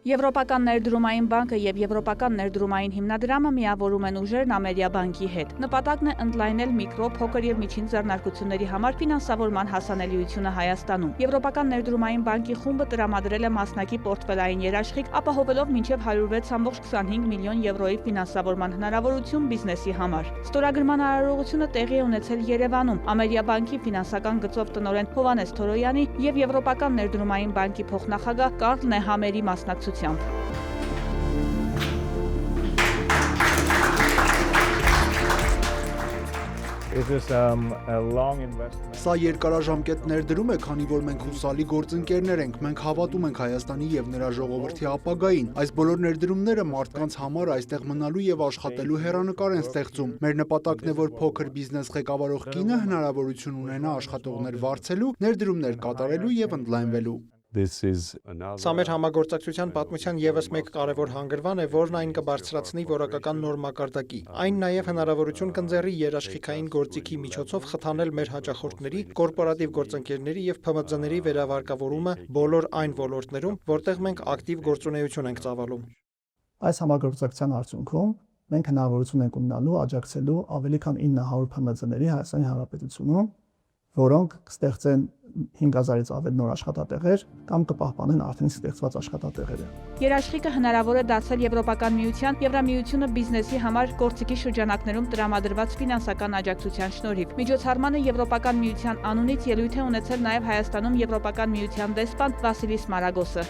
Եվրոպական ներդրումային բանկը եւ Եվրոպական ներդրումային հիմնադրամը միավորում են ուժերն Ամերիա բանկի հետ։ Նպատակն է ընդլայնել միկրո, փոքր եւ միջին ձեռնարկությունների համար ֆինանսավորման հասանելիությունը Հայաստանում։ Եվրոպական ներդրումային բանկի խումբը տրամադրել է մասնակի պորտֆելային երաշխիք, ապահովելով մինչեւ 106.25 միլիոն եվրոյի ֆինանսավորման հնարավորություն բիզնեսի համար։ Ստորագրման արարողությունը տեղի է ունեցել Երևանում Ամերիա բանկի ֆինանսական գծով տնօրեն Հովհաննես Թորոյանի եւ Եվրոպական ներդրումային բանկի փոխնախագահ Կարլ Նեհամերի մասնակցությամբ։ Սա երկարաժամկետ ներդրում է, քանի որ մենք հուսալի գործընկերներ ենք, մենք հավատում ենք Հայաստանի եւ նրա ժողովրդի ապագային։ Այս բոլոր ներդրումները մարդկանց համար այստեղ մնալու եւ աշխատելու հեռանկար են ստեղծում։ Մեր նպատակն է, որ փոքր բիզնես ղեկավարող կինը հնարավորություն ունենա աշխատողներ վարձելու, ներդրումներ կատարելու եւ ընդլայնվելու։ Սա մեր համագործակցության պատմության եւս մեկ կարևոր հանգրվան է, որն այն կբարձրացնի որակական նոր մակարդակի։ Այն նաեւ հնարավորություն կընձեռի երաշխիքային գործիքի միջոցով խթանել մեր հաճախորդների, կորպորատիվ գործընկերների եւ ՓՄԶ-ների վերավարկավորումը բոլոր այն ոլորտներում, որտեղ մենք ակտիվ գործունեություն ենք ծավալում։ Այս համագործակցության արդյունքում մենք հնարավորություն ենք ունենալու աջակցելու ավելի քան 900 ՓՄԶ-ների Հայաստանի Հանրապետությունում, որոնք կստեղծեն 5000-ից ավել նոր աշխատատեղեր կամ կպահպանեն արդեն ստեղծված աշխատատեղերը։ Երաշխիքը հնարավոր է դարձել Եվրոպական միության, Եվրամիությունը բիզնեսի համար գործիքի շրջանակներում տրամադրված ֆինանսական աջակցության շնորհիվ։ Միջոցառմանը Եվրոպական միության անունից ելույթ է ունեցել նաև Հայաստանում Եվրոպական միության դեսպան Վասիլիս Մարագոսը։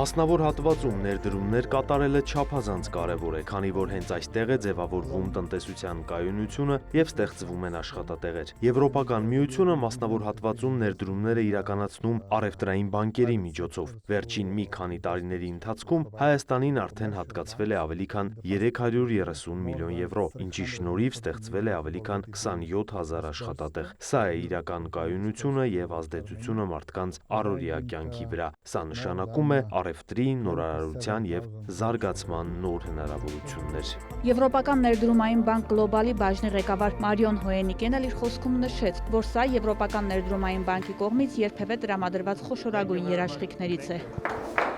Մասնավոր հատվածում ներդրումներ կատարելը չափազանց կարևոր է, քանի որ հենց այստեղ է ձևավորվում տնտեսության կայունությունը եւ ստեղծվում են աշխատատեղեր։ Եվրոպական միությունը մասնավոր հատվածում ներդրումներ է իրականացնում առևտրային բանկերի միջոցով։ Վերջին մի քանի տարիների ընթացքում Հայաստանին արդեն հատկացվել է ավելի քան 330 միլիոն եվրո, ինչի շնորհիվ ստեղծվել է ավելի քան 27000 աշխատատեղ։ Սա է իրական կայունությունը եւ ազդեցությունը մարդկանց առօրյա կյանքի վրա։ Սա նշանակում է առևտրի, նորարարության եւ զարգացման նոր հնարավորություններ։ Եվրոպական ներդրումային բանկ Գլոբալի բաժնի ղեկավար Մարիոն Հոենիկեն էլ իր խոսքում նշեց, որ սա Եվրոպական ներդրումային բանկի կողմից երբևէ տրամադրված խոշորագույն երաշխիքներից է։